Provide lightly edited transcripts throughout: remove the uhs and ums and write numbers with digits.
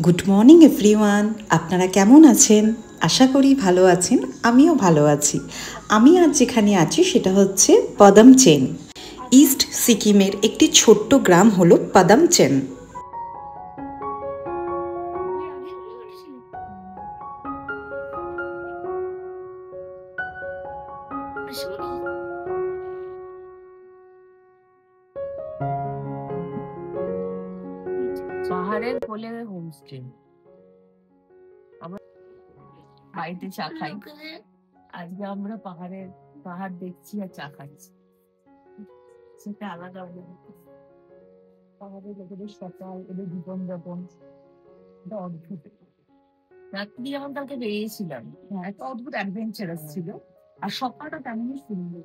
Good morning everyone, আপনারা কেমন আছেন? আশা করি ভালো আছেন। আমিও ভালো আছি। আমি আজ যেখানে আছি সেটা হচ্ছে পদমচেন। ইস্ট সিকিমের একটি ছোট্ট গ্রাম হলো পদমচেন। পাহাড়ের কোলে হোমস্টে। আমরা বাড়িতে চা খাই, আজকে আমরা পাহাড় দেখছি আর চা খাচ্ছি, সেটা আলাদা অনুভূতি। পাহাড়ের লোকেদের সকাল, এদের জীবনযাপন অদ্ভুত। রাত্রি যেমন কালকে বেরিয়েছিলাম, একটা অদ্ভুত অ্যাডভেঞ্চারাস ছিল, আর সকালটা তেমনই সুন্দর।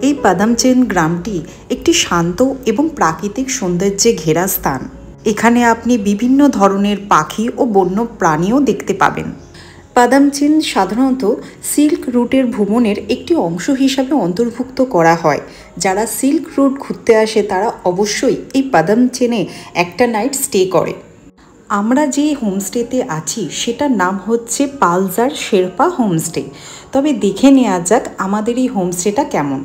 এই পদমচেন গ্রামটি একটি শান্ত এবং প্রাকৃতিক সৌন্দর্যে ঘেরা স্থান। এখানে আপনি বিভিন্ন ধরনের পাখি ও বন্য প্রাণীও দেখতে পাবেন। পদমচেন সাধারণত সিল্ক রুটের ভ্রমণের একটি অংশ হিসাবে অন্তর্ভুক্ত করা হয়। যারা সিল্ক রুট ঘুরতে আসে তারা অবশ্যই এই পদমচেনে একটা নাইট স্টে করে। আমরা যে হোমস্টেতে আছি সেটার নাম হচ্ছে পালজার শেরপা হোমস্টে। তবে দেখে নেওয়া যাক আমাদের এই হোমস্টেটা কেমন।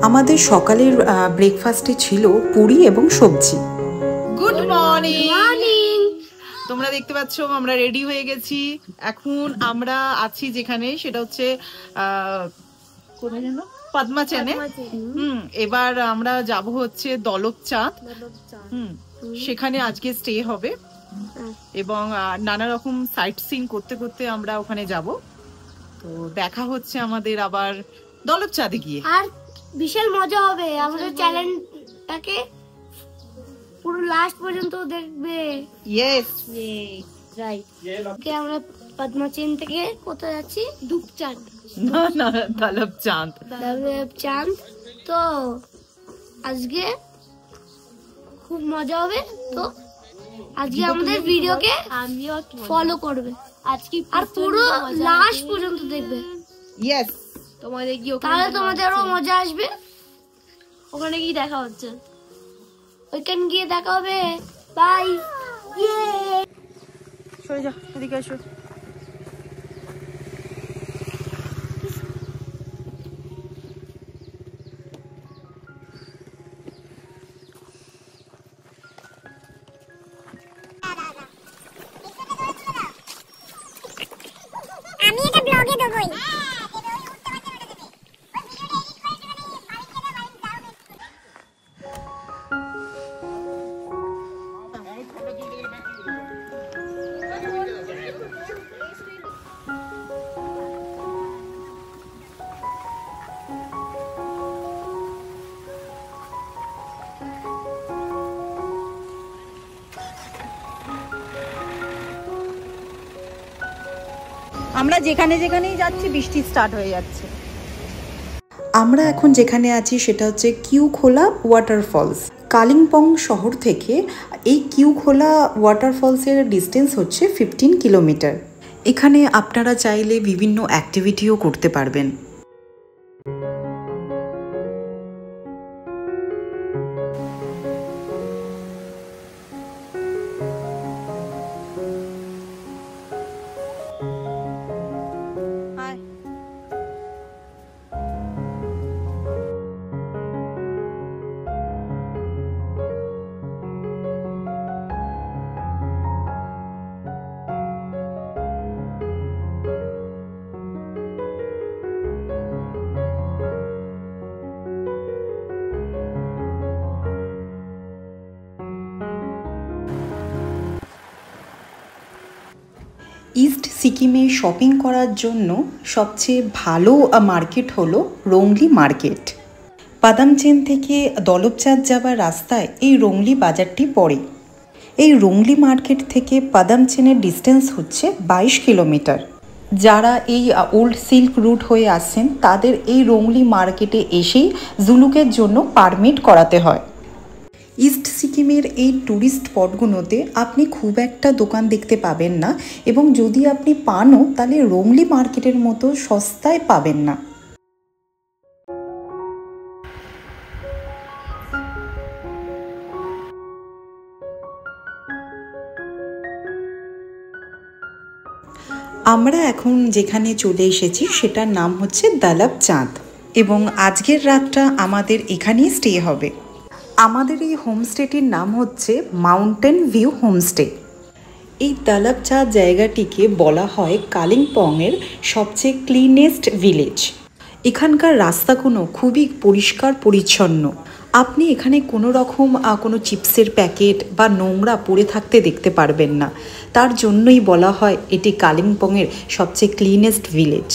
আমাদের সকালের ব্রেকফাস্টে ছিল পুরি এবং সবজি। Good morning. তোমরা দেখতে পাচ্ছ আমরা রেডি হয়ে গেছি। এখন আমরা আছি যেখানে, সেটা হচ্ছে পদমচেনে। এবার আমরা যাব হচ্ছে দলপচাঁদ। সেখানে আজকে স্টে হবে এবং নানা রকম সাইট সিন করতে করতে আমরা ওখানে যাব। তো দেখা হচ্ছে আমাদের আবার দলপচাঁদে গিয়ে। আর বিশাল মজা হবে। আমাদের চ্যানেলটাকে পুরো লাস্ট পর্যন্ত দেখবে। Yes, right. ওকে, আমরা পদমচেন থেকে কোথায় যাচ্ছি? দুপচাঁদ। না, দলপচাঁদ। তো আজকে খুব মজা হবে। তো আজকে আমাদের ভিডিওকে ফলো করবে আজকে, আর পুরো লাস্ট পর্যন্ত দেখবে। ইয়েস, তোমাদের কি তাহলে তোমাদেরও মজা আসবে। ওখানে গিয়ে দেখা হচ্ছে, ওইখানে গিয়ে দেখা হবে। বাই। সরে যা, এদিকে এসো। আমি এটা ব্লগে দেবই। আমরা যেখানে যেখানেই যাচ্ছি বৃষ্টি স্টার্ট হয়ে যাচ্ছে। আমরা এখন যেখানে আছি সেটা হচ্ছে কিউখোলা ওয়াটারফলস। কালিম্পং শহর থেকে এই কিউখোলা ওয়াটারফলসের ডিস্টেন্স হচ্ছে 15 কিলোমিটার। এখানে আপনারা চাইলে বিভিন্ন অ্যাক্টিভিটিও করতে পারবেন। ইস্ট সিকিমে শপিং করার জন্য সবচেয়ে ভালো মার্কেট হলো রংলি মার্কেট। পাদামচেন থেকে দলপচাঁদ যাওয়ার রাস্তায় এই রংলি বাজারটি পড়ে। এই রংলি মার্কেট থেকে পাদামচেনের ডিস্টেন্স হচ্ছে 22 কিলোমিটার। যারা এই ওল্ড সিল্ক রুট হয়ে আসছেন তাদের এই রংলি মার্কেটে এসেই জুলুকের জন্য পারমিট করাতে হয়। ইস্ট সিকিমের এই ট্যুরিস্ট স্পটগুলোতে আপনি খুব একটা দোকান দেখতে পাবেন না, এবং যদি আপনি পানও তাহলে রংলি মার্কেটের মতো সস্তায় পাবেন না। আমরা এখন যেখানে চলে এসেছি সেটার নাম হচ্ছে দলপচাঁদ, এবং আজকের রাতটা আমাদের এখানেই স্টে হবে। আমাদের এই হোমস্টেটির নাম হচ্ছে মাউন্টেন ভিউ হোমস্টে। এই দলপচাঁদ জায়গাটিকে বলা হয় কালিম্পংয়ের সবচেয়ে ক্লিনেস্ট ভিলেজ। এখানকার রাস্তাগুলো খুবই পরিষ্কার পরিচ্ছন্ন। আপনি এখানে কোনো রকম কোনো চিপসের প্যাকেট বা নোংরা পড়ে থাকতে দেখতে পারবেন না। তার জন্যই বলা হয় এটি কালিম্পংয়ের সবচেয়ে ক্লিনেস্ট ভিলেজ।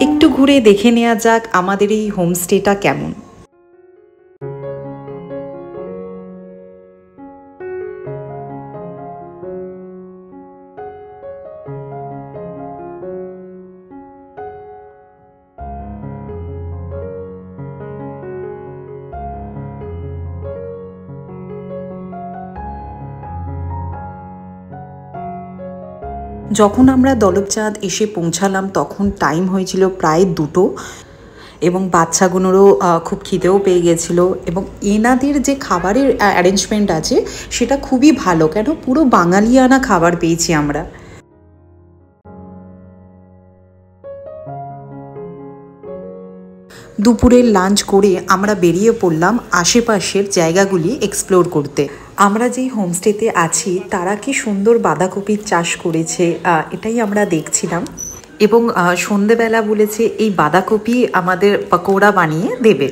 একটু ঘুরে দেখে নেওয়া যাক আমাদের এই হোমস্টেটা কেমন। যখন আমরা দলপচাঁদ এসে পৌঁছালাম তখন টাইম হয়েছিল প্রায় 2টো, এবং বাচ্চাগুলোরও খুব খিদেও পেয়ে গেছিল, এবং এনাদের যে খাবারের অ্যারেঞ্জমেন্ট আছে সেটা খুবই ভালো, কেন পুরো বাঙালিয়ানা খাবার পেয়েছি আমরা। দুপুরের লাঞ্চ করে আমরা বেরিয়ে পড়লাম আশেপাশের জায়গাগুলি এক্সপ্লোর করতে। আমরা যেই হোমস্টেতে আছি তারা কি সুন্দর বাঁধাকপির চাষ করেছে এটাই আমরা দেখছিলাম, এবং সন্ধেবেলা বলেছে এই বাঁধাকপি আমাদের পকোড়া বানিয়ে দেবে।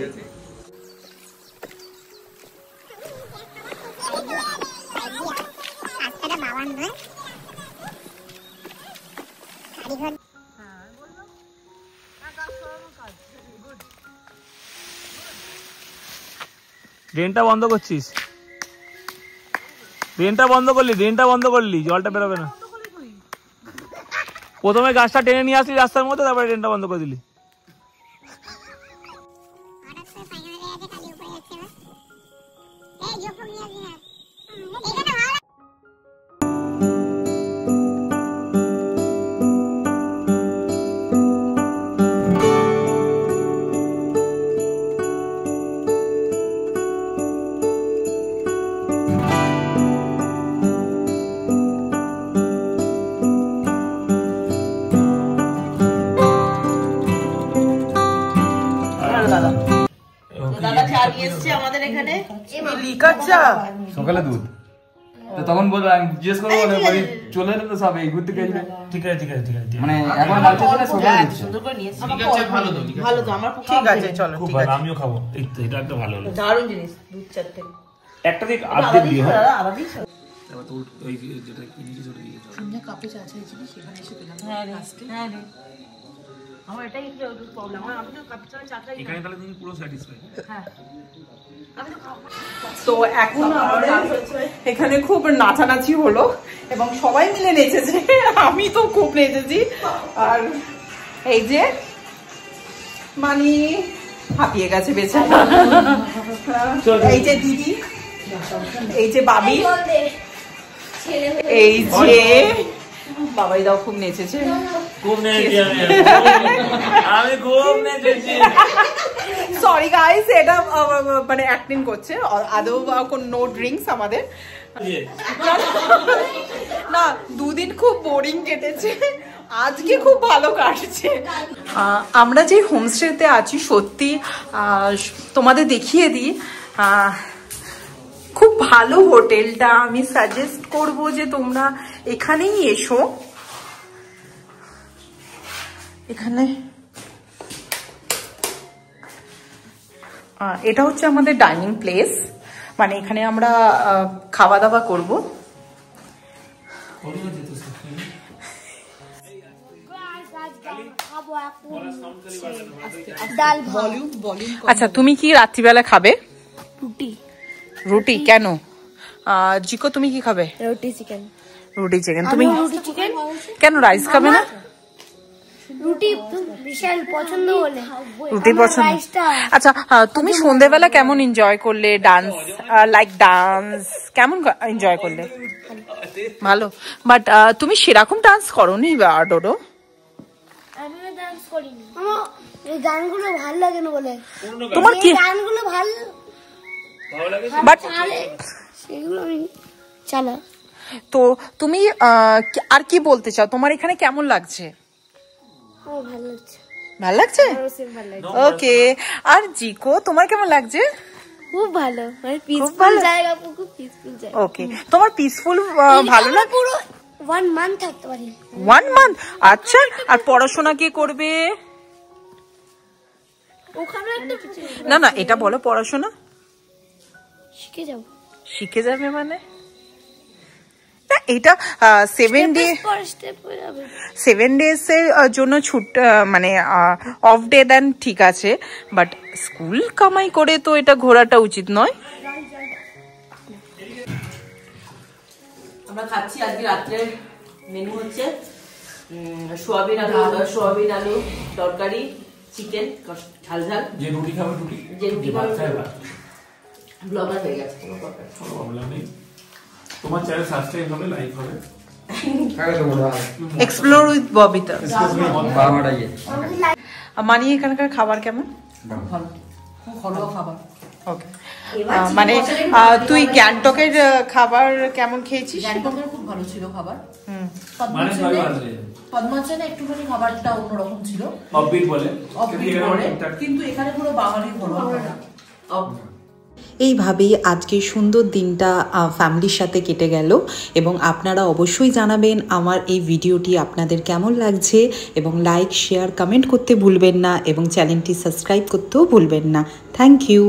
ড্রেনটা বন্ধ করছিস, ড্রেনটা বন্ধ করলি জলটা বেরোবে না। প্রথমে গাছটা টেনে নিয়ে আসলি রাস্তার মধ্যে, তারপরে ড্রেনটা বন্ধ করে দিলি। সকালে দুধ তখন বলবো, আমি জিজ্ঞেস করবো চলে এলো তো সব এই ঘুরতে গেছিল। ঠিক আছে মানে এখন ভালো তো আমার ঠিক আছে, চলো খুব ভালো, আমিও খাবো। এটা একটা ভালো হলো, দারুণ জিনিস। দুধ চারটে একটা দিক আর্ধেক দিয়ে হয়। আলাদাই এবার তো ওই যেটা কিনেছি সেটা দিয়ে সন্ধ্যা কাপে চা চাইছিল সেখানে এসে পেলাম। হ্যাঁ রে আমার এটাই একটু প্রবলেম। আমি তো কাপ চা খাই এখানে, তাহলে তুমি পুরো স্যাটিসফাই। হ্যাঁ তো এখন আমাদের এখানে খুব নাচানাচি হলো এবং সবাই মিলে নেচেছে, আমি তো খুব নেচেছি। আর এই যে মানি হাঁপিয়ে গেছে বেচারা, এই যে দিদি, এই যে বাবি, এই যে বাবাই দাও খুব নেচেছে। খুব নেচেছি আমি খুব নেচেছি। সরি গাইস, এটা মানে অ্যাক্টিং করছে, আদৌ কোন নো ড্রিঙ্কস আমাদের না। দুদিন খুব বোরিং কেটেছে, আজকে খুব ভালো কাটছে। আমরা যে হোমস্টেতে আছি সত্যি তোমাদের দেখিয়ে দিই, খুব ভালো হোটেলটা। আমি সাজেস্ট করব যে তোমরা এখানেই এসো। এখানে এটা হচ্ছে আমাদের ডাইনিং প্লেস, মানে এখানে আমরা খাওয়া দাওয়া করবো। আচ্ছা, তুমি কি রাত্রিবেলা খাবে? রুটি। রুটি কেন? জিকো তুমি কি খাবে? রুটি চিকেন। রুটি চিকেন। তুমি রুটি চিকেন কেন রাইস খাবে না? রুটি বিশাল পছন্দ বলে রুটি পছন্দ। আচ্ছা, তুমি সন্ধ্যেবেলা কেমন এনজয় করলে? ডান্স, লাইক ডান্স কেমন এনজয় করলে? ভালো। বাট তুমি সেরকম ডান্স করোনি ডোডো? আমিও ডান্স করিনি। এই গানগুলো ভালো লাগে না বলে। তোমার কি গানগুলো ভালো লাগে? বাট সেগুলো আমি চালা। তো তুমি আর কি বলতে চাও? তোমার এখানে কেমন লাগছে? ভালো লাগছে। ভালো লাগছে? ওকে। আর জিকো তোমার কেমন লাগছে? খুব ভালো, মানে পিসফুল জায়গা, খুব পিসফুল জায়গা। ওকে, তোমার পিসফুল ভালো না? পুরো 1 মান্থ থাকতে পারি। 1 মান্থ? আচ্ছা, আর পড়াশোনা কে করবে? ওখানে একটা কিছু না না, এটা বলো, পড়াশোনা শিখে যাব। শিখে যাবে মানে? না, এটা 7 ডেজ এর জন্য মানে অফ ডে দেন, ঠিক আছে, বাট স্কুল কামাই করে তো এটা ঘোরাটা উচিত নয়। আমরা খাচ্ছি আজকে রাত্রের মেনু হচ্ছে সোয়াবিন আলু তরকারি, চিকেন ঝাল ঝাল। যে রুটি খাবে রুটি, যে রুটি খাবে ব্লগার হয়ে গেছে, কোনো প্রবলেম নেই। তোমার চ্যানেল সাবস্ক্রাইব হবে, লাইক হবে। Explore with Babita. বাবাটা মানি এখানকার খাবার কেমন? ভালো, খুব ঘরোয়া খাবার। ওকে, মানে তুই গ্যাংটকের খাবার কেমন খেয়েছিস? গ্যাংটকের খুব ভালো ছিল খাবার। মানে পদ্মাচলে একটুখানি খাবারটা অন্যরকম ছিল, অফবিট বলে, কিন্তু এখানে পুরো বাঙালি ঘরোয়া খাবার। এইভাবেই আজকে সুন্দর দিনটা ফ্যামিলির সাথে কেটে গেল, এবং আপনারা অবশ্যই জানাবেন আমার এই ভিডিওটি আপনাদের কেমন লাগছে, এবং লাইক, শেয়ার, কমেন্ট করতে ভুলবেন না, এবং চ্যানেলটি সাবস্ক্রাইব করতেও ভুলবেন না। Thank you.